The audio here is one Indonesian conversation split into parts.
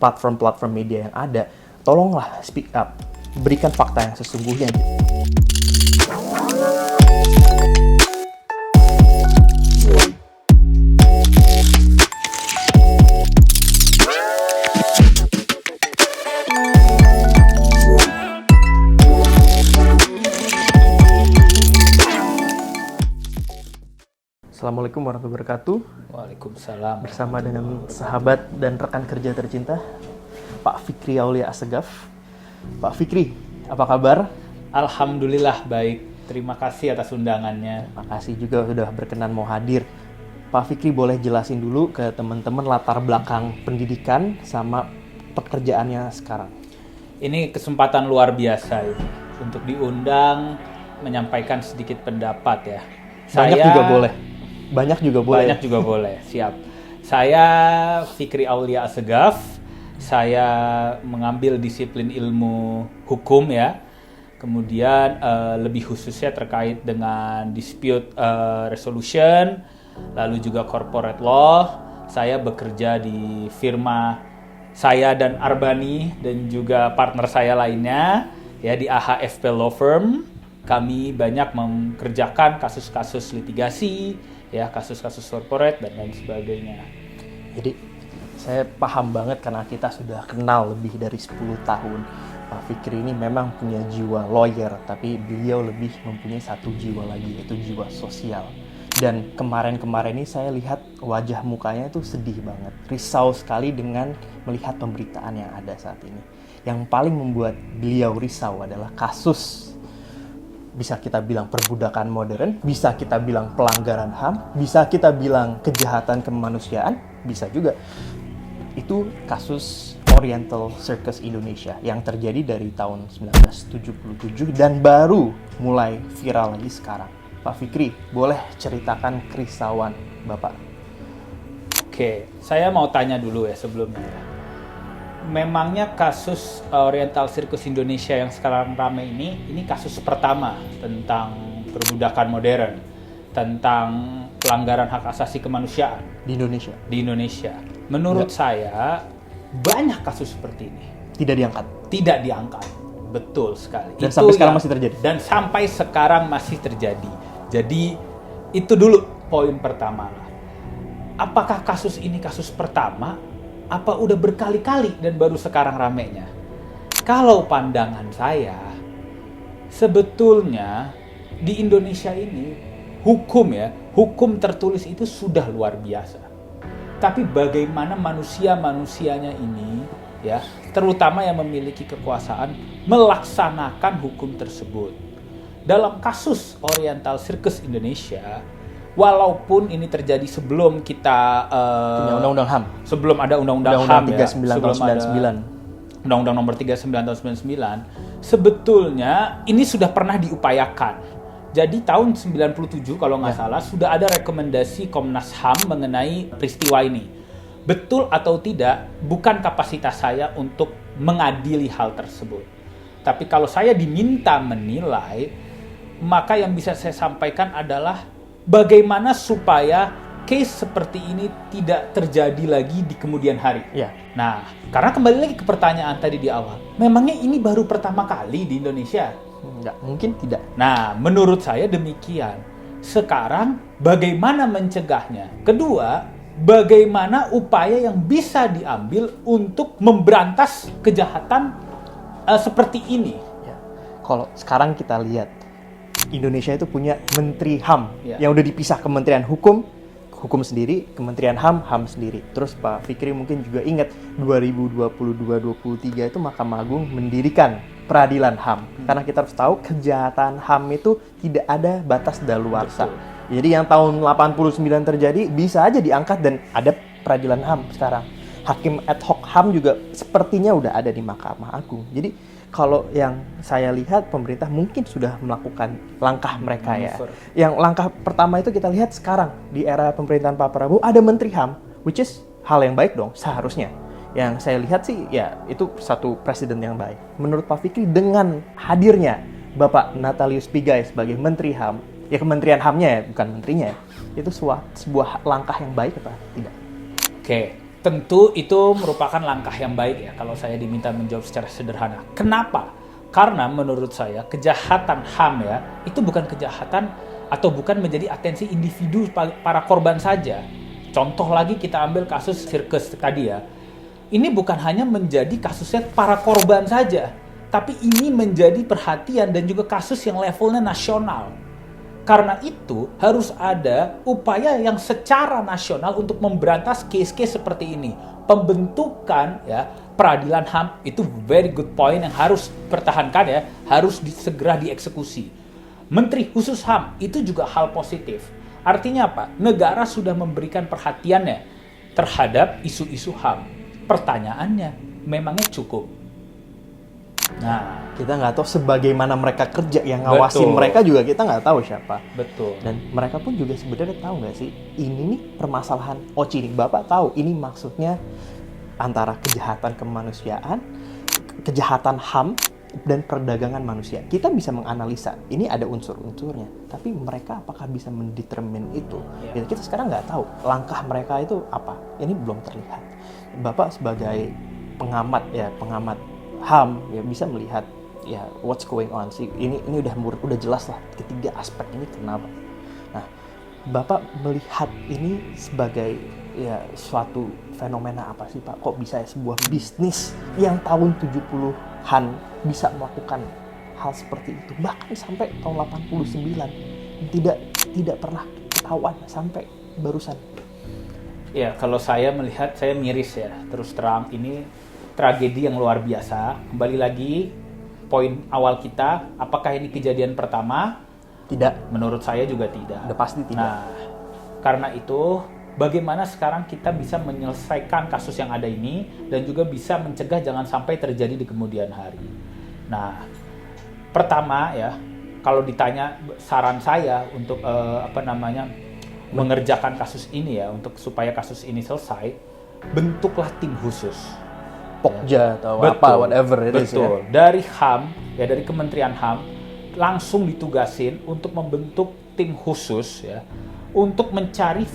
platform-platform media yang ada, tolonglah speak up, berikan fakta yang sesungguhnya. Assalamualaikum warahmatullahi wabarakatuh. Waalaikumsalam. Bersama dengan sahabat dan rekan kerja tercinta, Pak Fikri Aulia Assegaf. Pak Fikri, apa kabar? Alhamdulillah baik. Terima kasih atas undangannya. Terima kasih juga sudah berkenan mau hadir. Pak Fikri boleh jelasin dulu ke teman-teman latar belakang pendidikan sama pekerjaannya sekarang. Ini kesempatan luar biasa ini untuk diundang menyampaikan sedikit pendapat ya. Banyak juga boleh. Banyak juga boleh, siap. Saya Fikri Aulia Assegaf. Saya mengambil disiplin ilmu hukum ya. Kemudian lebih khususnya terkait dengan dispute resolution, lalu juga corporate law. Saya bekerja di firma saya dan Arbani dan juga partner saya lainnya ya di AHFP Law Firm. Kami banyak mengerjakan kasus-kasus litigasi, ya kasus-kasus corporate dan lain sebagainya. Jadi saya paham banget karena kita sudah kenal lebih dari 10 tahun. Pak Fikri ini memang punya jiwa lawyer, tapi beliau lebih mempunyai satu jiwa lagi, yaitu jiwa sosial. Dan kemarin-kemarin ini saya lihat wajah mukanya itu sedih banget, risau sekali dengan melihat pemberitaan yang ada saat ini. Yang paling membuat beliau risau adalah kasus, bisa kita bilang perbudakan modern, bisa kita bilang pelanggaran HAM, bisa kita bilang kejahatan kemanusiaan, bisa juga. Itu kasus Oriental Circus Indonesia yang terjadi dari tahun 1977 dan baru mulai viral lagi sekarang. Pak Fikri, boleh ceritakan kerisauan Bapak? Oke, saya mau tanya dulu ya sebelumnya. Memangnya kasus Oriental Circus Indonesia yang sekarang ramai ini kasus pertama tentang perbudakan modern, tentang pelanggaran hak asasi kemanusiaan Di Indonesia? Di Indonesia. Menurut saya banyak kasus seperti ini. Tidak diangkat? Tidak diangkat, betul sekali. Dan sampai sekarang masih terjadi? Dan sampai sekarang masih terjadi. Jadi itu dulu poin pertama. Apakah kasus ini kasus pertama? Apa udah berkali-kali dan baru sekarang ramenya? Kalau pandangan saya, sebetulnya di Indonesia ini hukum tertulis itu sudah luar biasa. Tapi bagaimana manusianya ini, ya, terutama yang memiliki kekuasaan, melaksanakan hukum tersebut. Dalam kasus Oriental Circus Indonesia, walaupun ini terjadi sebelum kita punya Undang-Undang HAM, sebelum ada Undang-Undang HAM 39 ya, tahun 99. Undang-Undang Nomor 39 tahun 99, sebetulnya ini sudah pernah diupayakan. Jadi tahun 97 kalau nggak salah sudah ada rekomendasi Komnas HAM mengenai peristiwa ini. Betul atau tidak, bukan kapasitas saya untuk mengadili hal tersebut. Tapi kalau saya diminta menilai, maka yang bisa saya sampaikan adalah bagaimana supaya case seperti ini tidak terjadi lagi di kemudian hari. Ya. Nah, karena kembali lagi ke pertanyaan tadi di awal, memangnya ini baru pertama kali di Indonesia? Enggak, mungkin tidak. Nah, menurut saya demikian. Sekarang, bagaimana mencegahnya? Kedua, bagaimana upaya yang bisa diambil untuk memberantas kejahatan seperti ini? Ya. Kalau sekarang kita lihat, Indonesia itu punya Menteri HAM yang udah dipisah Kementerian Hukum sendiri, Kementerian HAM sendiri. Terus Pak Fikri mungkin juga ingat 2022-23 itu Mahkamah Agung mendirikan peradilan HAM. Karena kita harus tahu kejahatan HAM itu tidak ada batas daluarsa. Jadi yang tahun 89 terjadi bisa aja diangkat dan ada peradilan HAM sekarang. Hakim ad hoc HAM juga sepertinya udah ada di Mahkamah Agung. Jadi kalau yang saya lihat pemerintah mungkin sudah melakukan langkah mereka ya. Yang langkah pertama itu kita lihat sekarang di era pemerintahan Pak Prabowo ada Menteri HAM, which is hal yang baik dong seharusnya. Yang saya lihat sih ya itu satu presiden yang baik. Menurut Pak Fikri dengan hadirnya Bapak Natalius Pigai sebagai Menteri HAM, ya Kementerian HAM-nya ya bukan menterinya ya, itu sebuah langkah yang baik apa tidak? Oke, Tentu itu merupakan langkah yang baik ya kalau saya diminta menjawab secara sederhana. Kenapa? Karena menurut saya kejahatan HAM ya itu bukan kejahatan atau bukan menjadi atensi individu para korban saja. Contoh lagi kita ambil kasus sirkus tadi ya. Ini bukan hanya menjadi kasusnya para korban saja, tapi ini menjadi perhatian dan juga kasus yang levelnya nasional. Karena itu harus ada upaya yang secara nasional untuk memberantas case-case seperti ini. Pembentukan ya peradilan HAM itu very good point yang harus dipertahankan ya, harus segera dieksekusi. Menteri khusus HAM itu juga hal positif. Artinya apa? Negara sudah memberikan perhatiannya terhadap isu-isu HAM. Pertanyaannya, memangnya cukup? Nah, kita nggak tahu sebagaimana mereka kerja, yang ngawasin betul. mereka juga kita nggak tahu siapa. Betul. Dan mereka pun juga sebenarnya tahu nggak sih, ini nih permasalahan Oci nih, Bapak tahu ini maksudnya antara kejahatan kemanusiaan, kejahatan HAM, dan perdagangan manusia. Kita bisa menganalisa, ini ada unsur-unsurnya, tapi mereka apakah bisa mendetermine itu? Ya, kita sekarang nggak tahu langkah mereka itu apa, ini belum terlihat. Bapak sebagai pengamat HAM ya bisa melihat ya what's going on sih, ini udah jelas lah ketiga aspek ini kenapa. Nah, Bapak melihat ini sebagai ya suatu fenomena apa sih Pak? Kok bisa ya sebuah bisnis yang tahun 70-an bisa melakukan hal seperti itu, bahkan sampai tahun 89 tidak pernah ketahuan sampai barusan. Ya, kalau saya melihat, saya miris ya, terus terang ini tragedi yang luar biasa. Kembali lagi, poin awal kita, apakah ini kejadian pertama? Tidak. Menurut saya juga tidak. Udah pasti tidak. Nah, karena itu, bagaimana sekarang kita bisa menyelesaikan kasus yang ada ini, dan juga bisa mencegah jangan sampai terjadi di kemudian hari. Nah, pertama ya, kalau ditanya saran saya untuk mengerjakan kasus ini ya, untuk supaya kasus ini selesai, bentuklah tim khusus. Pokja atau Betul, apa whatever it is ya. betul. Dari HAM ya, dari Kementerian HAM langsung ditugasin untuk membentuk tim khusus ya untuk mencari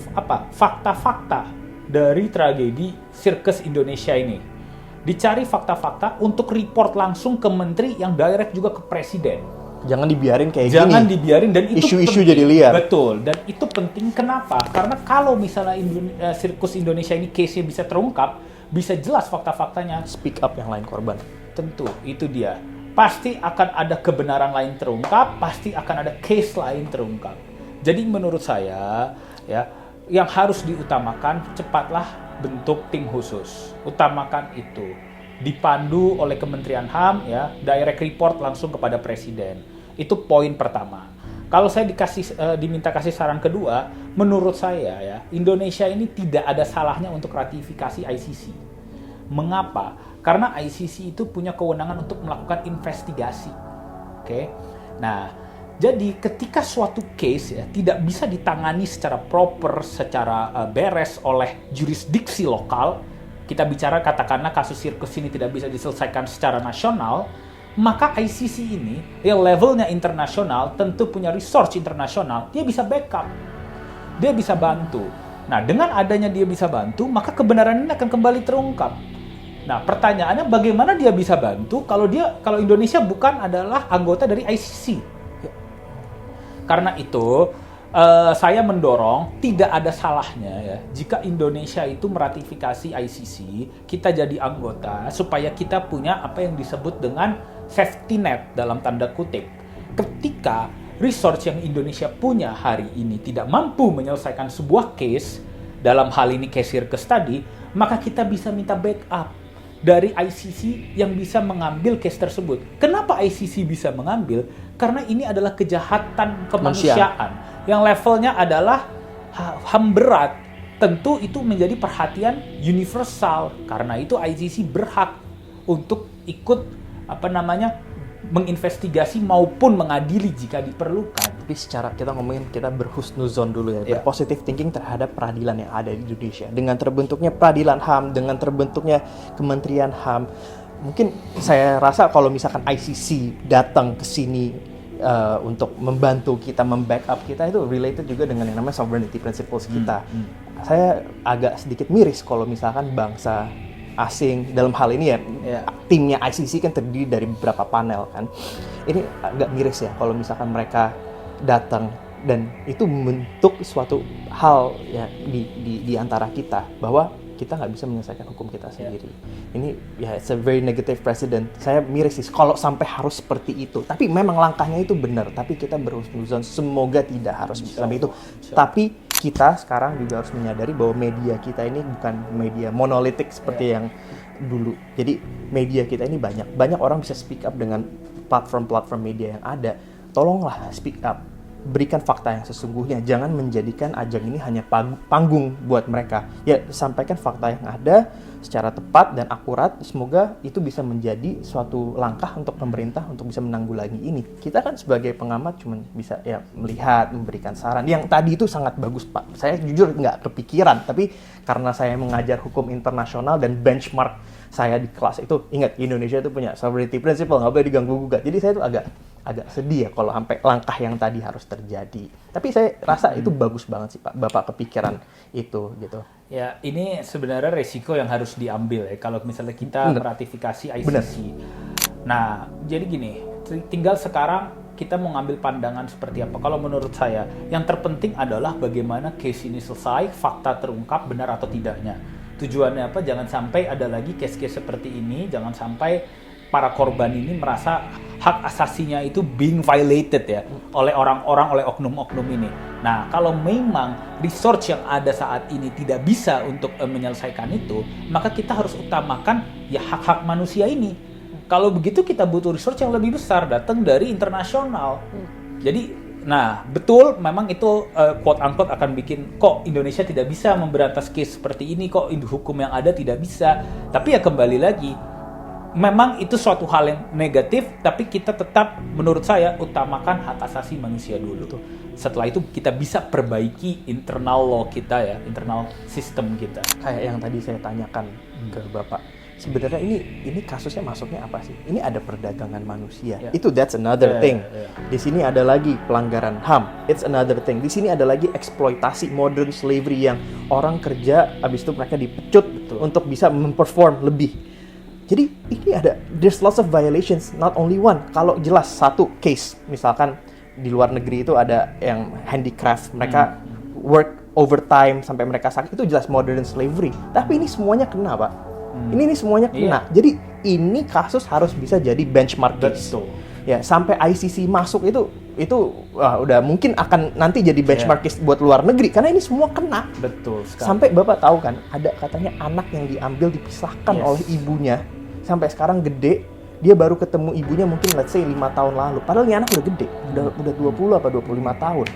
fakta-fakta dari tragedi sirkus Indonesia ini. Dicari fakta-fakta untuk report langsung ke menteri yang direct juga ke presiden. Jangan dibiarin kayak gini. Jangan dibiarin, dan itu isu-isu penting. jadi liar. Betul, dan itu penting kenapa? Karena kalau misalnya sirkus Indonesia ini case-nya bisa terungkap, bisa jelas fakta-faktanya. Speak up yang lain korban. Tentu, itu dia. Pasti akan ada kebenaran lain terungkap, pasti akan ada case lain terungkap. Jadi menurut saya, ya, yang harus diutamakan cepatlah bentuk tim khusus. Utamakan itu. Dipandu oleh Kementerian HAM, ya, direct report langsung kepada presiden. Itu poin pertama. Kalau saya diminta kasih saran kedua, menurut saya ya, Indonesia ini tidak ada salahnya untuk ratifikasi ICC. Mengapa? Karena ICC itu punya kewenangan untuk melakukan investigasi. Oke. Nah, jadi ketika suatu case ya tidak bisa ditangani secara proper, secara beres oleh jurisdiksi lokal, kita bicara katakanlah kasus sirkus ini tidak bisa diselesaikan secara nasional, maka ICC ini yang levelnya internasional tentu punya resource internasional, dia bisa backup, dia bisa bantu. Nah, dengan adanya dia bisa bantu, maka kebenaran ini akan kembali terungkap. Nah, pertanyaannya bagaimana dia bisa bantu kalau Indonesia bukan adalah anggota dari ICC? Karena itu saya mendorong tidak ada salahnya ya jika Indonesia itu meratifikasi ICC, kita jadi anggota supaya kita punya apa yang disebut dengan safety net dalam tanda kutip. Ketika resource yang Indonesia punya hari ini tidak mampu menyelesaikan sebuah case, dalam hal ini case sirkus tadi, maka kita bisa minta backup dari ICC yang bisa mengambil case tersebut. Kenapa ICC bisa mengambil? Karena ini adalah kejahatan kemanusiaan yang levelnya adalah HAM berat. Tentu itu menjadi perhatian universal. Karena itu ICC berhak untuk ikut menginvestigasi maupun mengadili jika diperlukan. Tapi secara kita berhusnuzon dulu ya, berpositif thinking terhadap peradilan yang ada di Indonesia. Dengan terbentuknya peradilan HAM, dengan terbentuknya Kementerian HAM, mungkin saya rasa kalau misalkan ICC datang ke sini untuk membantu kita, membackup kita itu related juga dengan yang namanya sovereignty principles kita. Saya agak sedikit miris kalau misalkan bangsa asing dalam hal ini ya, timnya ICC kan terdiri dari beberapa panel kan. Ini agak miris ya kalau misalkan mereka datang dan itu membentuk suatu hal ya di antara kita bahwa kita nggak bisa menyelesaikan hukum kita sendiri. Ini ya it's a very negative precedent. Saya miris sih kalau sampai harus seperti itu. Tapi memang langkahnya itu benar. Tapi kita berhusnuzon semoga tidak harus sampai itu. Tapi kita sekarang juga harus menyadari bahwa media kita ini bukan media monolitik seperti yang dulu. Jadi media kita ini banyak orang bisa speak up dengan platform-platform media yang ada. Tolonglah speak up. Berikan fakta yang sesungguhnya, jangan menjadikan ajang ini hanya panggung buat mereka. Ya, sampaikan fakta yang ada secara tepat dan akurat. Semoga itu bisa menjadi suatu langkah untuk pemerintah untuk bisa menanggulangi ini. Kita kan sebagai pengamat cuma bisa ya melihat, memberikan saran. Yang tadi itu sangat bagus, Pak. Saya jujur nggak kepikiran, tapi karena saya mengajar hukum internasional dan benchmark saya di kelas itu, ingat Indonesia itu punya sovereignty principle, nggak boleh diganggu-gugat. Jadi saya tuh agak sedih ya kalau sampai langkah yang tadi harus terjadi. Tapi saya rasa itu bagus banget sih Pak, Bapak kepikiran itu gitu. Ya, ini sebenarnya resiko yang harus diambil ya kalau misalnya kita meratifikasi ICC. Bener. Nah, jadi gini, tinggal sekarang kita mau ngambil pandangan seperti apa. Kalau menurut saya, yang terpenting adalah bagaimana case ini selesai, fakta terungkap benar atau tidaknya. Tujuannya apa? Jangan sampai ada lagi case-case seperti ini, jangan sampai para korban ini merasa hak asasinya itu being violated ya oleh orang-orang, oleh oknum-oknum ini. Nah, kalau memang research yang ada saat ini tidak bisa untuk menyelesaikan itu, maka kita harus utamakan ya hak-hak manusia ini. Kalau begitu kita butuh research yang lebih besar datang dari internasional. Jadi, nah betul memang itu quote unquote akan bikin kok Indonesia tidak bisa memberantas case seperti ini, kok hukum yang ada tidak bisa. Tapi ya kembali lagi, memang itu suatu hal yang negatif, tapi kita tetap menurut saya utamakan hak asasi manusia dulu. Setelah itu kita bisa perbaiki internal law kita ya, internal sistem kita. Kayak yang tadi saya tanyakan ke Bapak, sebenarnya ini kasusnya masuknya apa sih? Ini ada perdagangan manusia. Itu that's another thing. Di sini ada lagi pelanggaran HAM. It's another thing. Di sini ada lagi eksploitasi modern slavery yang orang kerja habis itu mereka dipecut untuk bisa memperform lebih. Jadi ini there's lots of violations, not only one. Kalau jelas satu case, misalkan di luar negeri itu ada yang handicraft, mereka work overtime sampai mereka sakit, itu jelas modern slavery. Tapi ini semuanya kena, Pak. Ini semuanya kena. Jadi ini kasus harus bisa jadi benchmark case. Ya, sampai ICC masuk itu udah mungkin akan nanti jadi benchmark case buat luar negeri karena ini semua kena. Betul sekali. Sampai Bapak tahu kan, ada katanya anak yang diambil dipisahkan oleh ibunya. Sampai sekarang gede, dia baru ketemu ibunya mungkin let's say 5 tahun lalu. Padahal ini anak udah gede, udah 20 apa 25 tahun.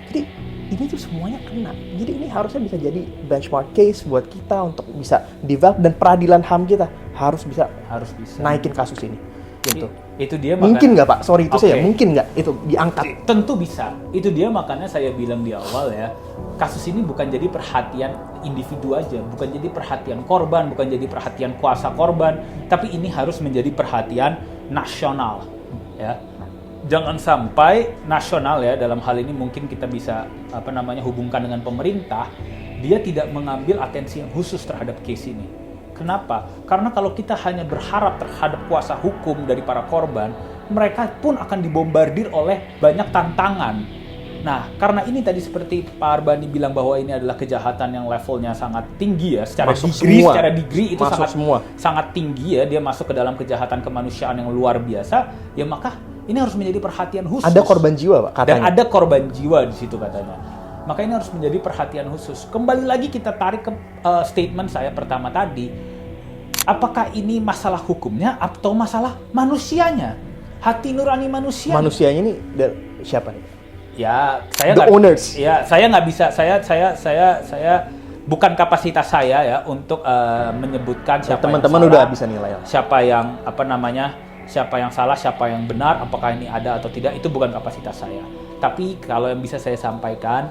Jadi ini tuh semuanya kena. Jadi ini harusnya bisa jadi benchmark case buat kita untuk bisa develop, dan peradilan HAM kita harus bisa naikin kasus ini. Gitu. Itu dia mungkin nggak Pak? Sorry itu saya mungkin nggak itu diangkat? Tentu bisa. Itu dia makanya saya bilang di awal ya, kasus ini bukan jadi perhatian individu aja, bukan jadi perhatian korban, bukan jadi perhatian kuasa korban, tapi ini harus menjadi perhatian nasional. Ya, jangan sampai nasional ya, dalam hal ini mungkin kita bisa hubungkan dengan pemerintah, dia tidak mengambil atensi yang khusus terhadap case ini. Kenapa? Karena kalau kita hanya berharap terhadap kuasa hukum dari para korban, mereka pun akan dibombardir oleh banyak tantangan. Nah, karena ini tadi seperti Pak Arbani bilang bahwa ini adalah kejahatan yang levelnya sangat tinggi ya, secara degree itu sangat tinggi ya, dia masuk ke dalam kejahatan kemanusiaan yang luar biasa, ya maka ini harus menjadi perhatian khusus. Ada korban jiwa, Pak, katanya. Dan ada korban jiwa di situ katanya. Maka ini harus menjadi perhatian khusus. Kembali lagi kita tarik ke statement saya pertama tadi. Apakah ini masalah hukumnya atau masalah manusianya? Hati nurani manusia. Manusianya ini siapa nih? Ya, saya owners. Ya, saya nggak bisa. Saya bukan kapasitas saya ya untuk menyebutkan siapa teman-teman yang salah, udah bisa nilai. Siapa yang siapa yang salah, siapa yang benar, apakah ini ada atau tidak, itu bukan kapasitas saya. Tapi kalau yang bisa saya sampaikan,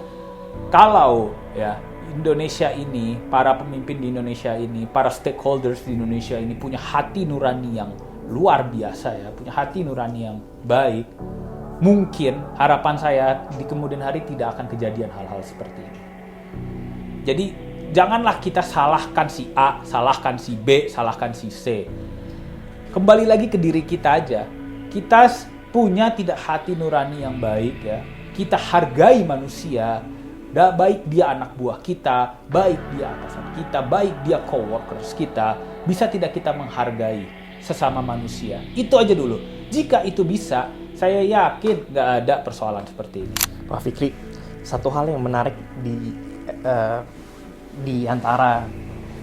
kalau ya Indonesia ini, para pemimpin di Indonesia ini, para stakeholders di Indonesia ini punya hati nurani yang luar biasa ya, punya hati nurani yang baik, mungkin harapan saya di kemudian hari tidak akan kejadian hal-hal seperti ini. Jadi janganlah kita salahkan si A, salahkan si B, salahkan si C. Kembali lagi ke diri kita aja. Kita punya tidak hati nurani yang baik ya. Kita hargai manusia. Baik dia anak buah kita, baik dia atasan kita, baik dia coworkers kita, bisa tidak kita menghargai sesama manusia. Itu aja dulu. Jika itu bisa, saya yakin nggak ada persoalan seperti ini. Pak Fikri, satu hal yang menarik di antara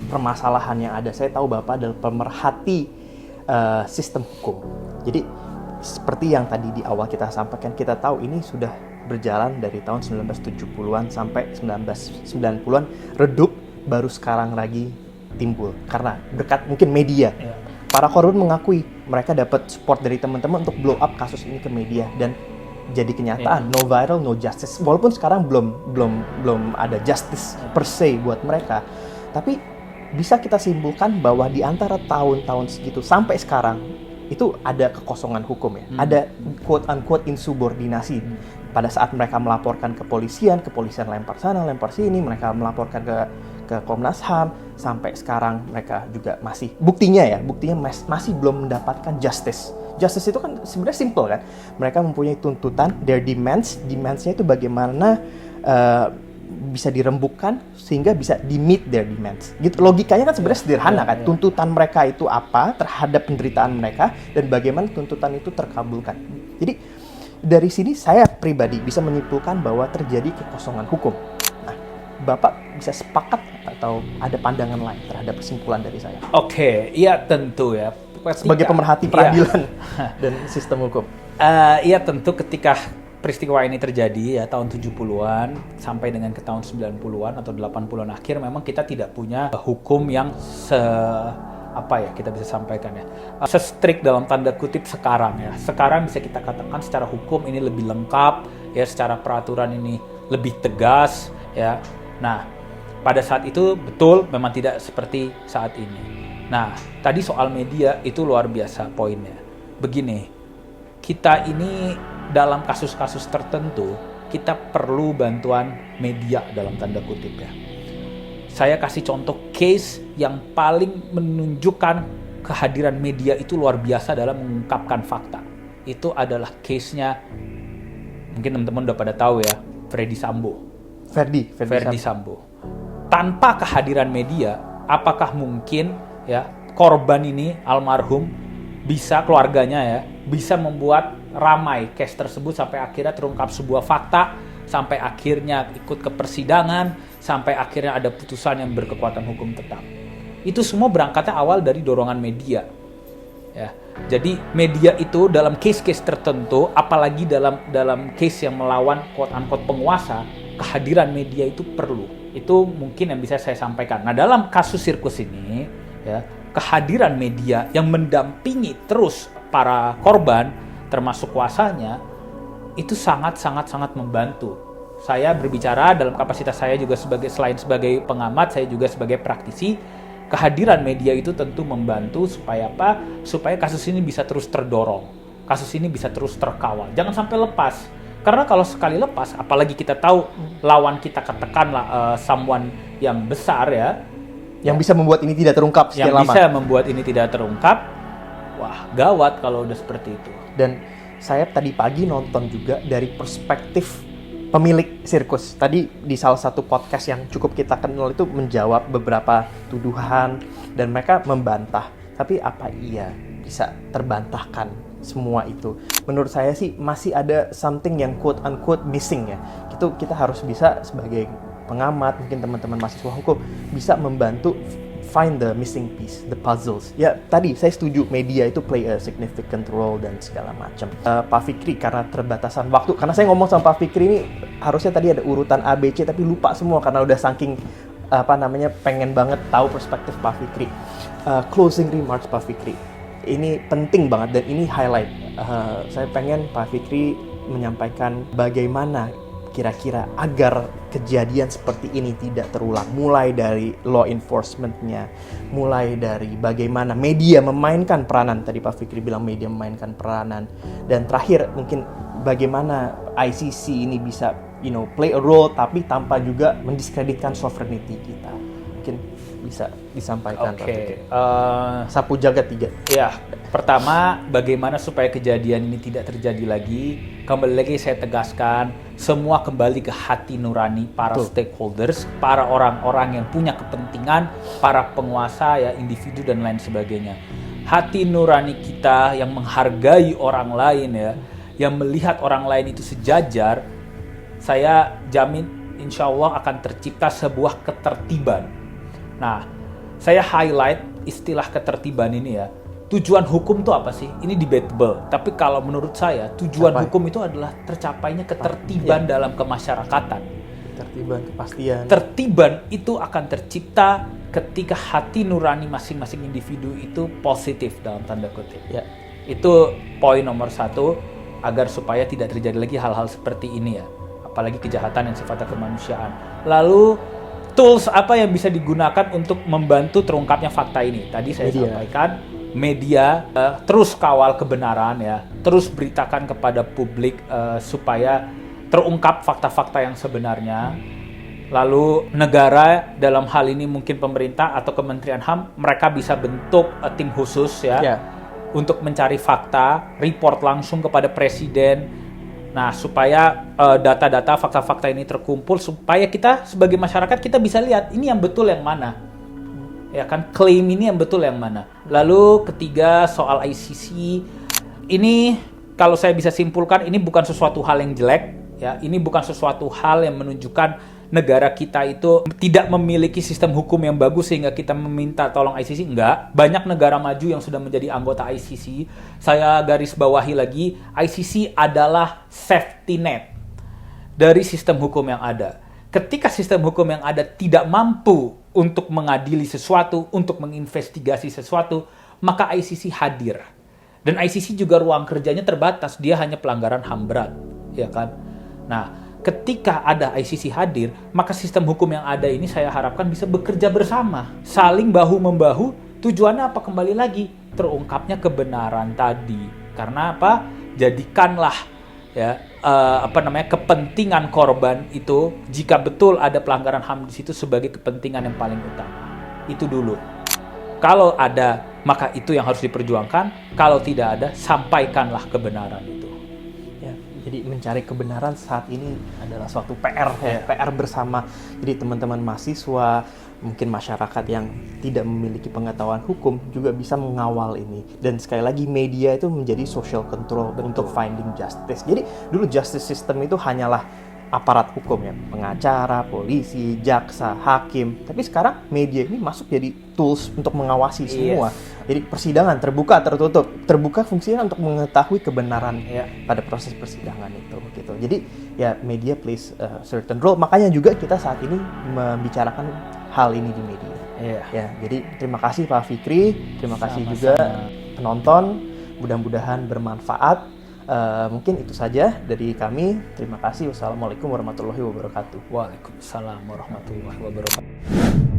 permasalahan yang ada, saya tahu Bapak adalah pemerhati sistem hukum. Jadi seperti yang tadi di awal kita sampaikan, kita tahu ini sudah berjalan dari tahun 1970-an sampai 1990-an, redup, baru sekarang lagi timbul karena berkat mungkin media. Para korban mengakui mereka dapat support dari teman-teman untuk blow up kasus ini ke media dan jadi kenyataan. No viral, no justice. Walaupun sekarang belum ada justice per se buat mereka, tapi bisa kita simpulkan bahwa di antara tahun-tahun segitu sampai sekarang itu ada kekosongan hukum ya. Ada quote unquote insubordinasi. Pada saat mereka melaporkan ke kepolisian lempar sana, lempar sini, mereka melaporkan ke Komnas HAM, sampai sekarang mereka juga masih buktinya masih belum mendapatkan justice. Justice itu kan sebenarnya simple kan. Mereka mempunyai tuntutan, their demands-nya itu bagaimana bisa dirembukkan sehingga bisa di-meet their demands. Gitu. Logikanya kan sebenarnya sederhana kan. Tuntutan mereka itu apa terhadap penderitaan mereka dan bagaimana tuntutan itu terkabulkan. Jadi dari sini saya pribadi bisa menyimpulkan bahwa terjadi kekosongan hukum. Nah, Bapak bisa sepakat atau ada pandangan lain terhadap kesimpulan dari saya? Oke, iya tentu ya. Sebagai pemerhati peradilan dan sistem hukum. Iya tentu ketika peristiwa ini terjadi ya tahun 70-an sampai dengan ke tahun 90-an atau 80-an akhir, memang kita tidak punya hukum yang kita bisa sampaikan ya, se-strict dalam tanda kutip sekarang ya. Sekarang bisa kita katakan secara hukum ini lebih lengkap ya, secara peraturan ini lebih tegas ya. Nah, pada saat itu betul memang tidak seperti saat ini. Nah, tadi soal media itu luar biasa poinnya. Begini, kita ini dalam kasus-kasus tertentu kita perlu bantuan media dalam tanda kutip ya. Saya kasih contoh case yang paling menunjukkan kehadiran media itu luar biasa dalam mengungkapkan fakta. Itu adalah case-nya, mungkin teman-teman udah pada tahu ya, Ferdy Sambo. Tanpa kehadiran media, apakah mungkin ya korban ini, almarhum, bisa keluarganya ya, bisa membuat ramai case tersebut sampai akhirnya terungkap sebuah fakta, sampai akhirnya ikut ke persidangan, sampai akhirnya ada putusan yang berkekuatan hukum tetap. Itu semua berangkatnya awal dari dorongan media. Ya. Jadi media itu dalam case-case tertentu, apalagi dalam case yang melawan quote-unquote penguasa, kehadiran media itu perlu. Itu mungkin yang bisa saya sampaikan. Nah, dalam kasus sirkus ini, ya, kehadiran media yang mendampingi terus para korban, termasuk kuasanya, itu sangat membantu. Saya berbicara dalam kapasitas saya juga selain sebagai pengamat, saya juga sebagai praktisi. Kehadiran media itu tentu membantu supaya apa? Supaya kasus ini bisa terus terdorong. Kasus ini bisa terus terkawal. Jangan sampai lepas. Karena kalau sekali lepas, apalagi kita tahu lawan kita katakanlah someone yang besar ya, yang bisa membuat ini tidak terungkap sekian lama. Yang bisa membuat ini tidak terungkap, wah gawat kalau udah seperti itu. Dan saya tadi pagi nonton juga dari perspektif pemilik sirkus. Tadi di salah satu podcast yang cukup kita kenal itu menjawab beberapa tuduhan dan mereka membantah. Tapi apa iya bisa terbantahkan semua itu? Menurut saya sih masih ada something yang quote unquote missing ya. Itu kita harus bisa sebagai pengamat, mungkin teman-teman mahasiswa hukum bisa membantu find the missing piece, the puzzles. Ya, tadi saya setuju media itu play a significant role dan segala macam. Pak Fikri, karena terbatasan waktu, karena saya ngomong sama Pak Fikri ini harusnya tadi ada urutan A, B, C, tapi lupa semua karena udah saking pengen banget tahu perspektif Pak Fikri. Closing remarks Pak Fikri, ini penting banget dan ini highlight. Saya pengen Pak Fikri menyampaikan bagaimana kira-kira agar kejadian seperti ini tidak terulang, mulai dari law enforcement-nya, mulai dari bagaimana media memainkan peranan, tadi Pak Fikri bilang media memainkan peranan, dan terakhir mungkin bagaimana ICC ini bisa play a role tapi tanpa juga mendiskreditkan sovereignty kita. Mungkin bisa disampaikan Pak Fikri. Sapu jagat 3. Ya, pertama, bagaimana supaya kejadian ini tidak terjadi lagi? Kembali lagi saya tegaskan, semua kembali ke hati nurani para stakeholders, para orang-orang yang punya kepentingan, para penguasa, ya individu dan lain sebagainya. Hati nurani kita yang menghargai orang lain, ya, yang melihat orang lain itu sejajar, saya jamin insya Allah akan tercipta sebuah ketertiban. Nah, saya highlight istilah ketertiban ini ya. Tujuan hukum itu apa sih? Ini debatable. Tapi kalau menurut saya, tujuan hukum itu adalah tercapainya ketertiban dalam kemasyarakatan. Ketertiban, kepastian. Tertiban itu akan tercipta ketika hati nurani masing-masing individu itu positif dalam tanda kutip. Ya. Itu poin nomor 1 agar supaya tidak terjadi lagi hal-hal seperti ini ya. Apalagi kejahatan yang sifatnya kemanusiaan. Lalu tools apa yang bisa digunakan untuk membantu terungkapnya fakta ini? Tadi saya sampaikan media terus kawal kebenaran ya, terus beritakan kepada publik supaya terungkap fakta-fakta yang sebenarnya. Lalu negara dalam hal ini mungkin pemerintah atau Kementerian HAM, mereka bisa bentuk tim khusus ya untuk mencari fakta, report langsung kepada presiden. Nah, supaya data-data, fakta-fakta ini terkumpul, supaya kita sebagai masyarakat kita bisa lihat ini yang betul yang mana. Ya kan, klaim ini yang betul yang mana. Lalu ketiga, soal ICC. Ini kalau saya bisa simpulkan, ini bukan sesuatu hal yang jelek. Ya, ini bukan sesuatu hal yang menunjukkan negara kita itu tidak memiliki sistem hukum yang bagus sehingga kita meminta tolong ICC. Enggak. Banyak negara maju yang sudah menjadi anggota ICC. Saya garis bawahi lagi, ICC adalah safety net dari sistem hukum yang ada. Ketika sistem hukum yang ada tidak mampu untuk mengadili sesuatu, untuk menginvestigasi sesuatu, maka ICC hadir. Dan ICC juga ruang kerjanya terbatas, dia hanya pelanggaran HAM berat, ya kan? Nah, ketika ada ICC hadir, maka sistem hukum yang ada ini saya harapkan bisa bekerja bersama, saling bahu-membahu. Tujuannya apa? Kembali lagi, terungkapnya kebenaran tadi. Karena apa? Jadikanlah ya kepentingan korban itu, jika betul ada pelanggaran HAM di situ, sebagai kepentingan yang paling utama. Itu dulu. Kalau ada, maka itu yang harus diperjuangkan. Kalau tidak ada, sampaikanlah kebenaran itu. Ya, jadi mencari kebenaran saat ini adalah suatu PR, PR bersama. Jadi teman-teman mahasiswa, mungkin masyarakat yang tidak memiliki pengetahuan hukum juga bisa mengawal ini. Dan sekali lagi, media itu menjadi social control untuk finding justice. Jadi dulu justice system itu hanyalah aparat hukum ya, pengacara, polisi, jaksa, hakim. Tapi sekarang media ini masuk jadi tools untuk mengawasi semua. Jadi persidangan terbuka, tertutup. Terbuka fungsinya untuk mengetahui kebenaran pada proses persidangan itu gitu. Jadi ya media plays a certain role. Makanya juga kita saat ini membicarakan hal ini di media. Ya, jadi terima kasih Pak Fikri, terima kasih juga penonton. Mudah-mudahan bermanfaat. Mungkin itu saja dari kami. Terima kasih. Wassalamualaikum warahmatullahi wabarakatuh. Waalaikumsalam warahmatullahi wabarakatuh.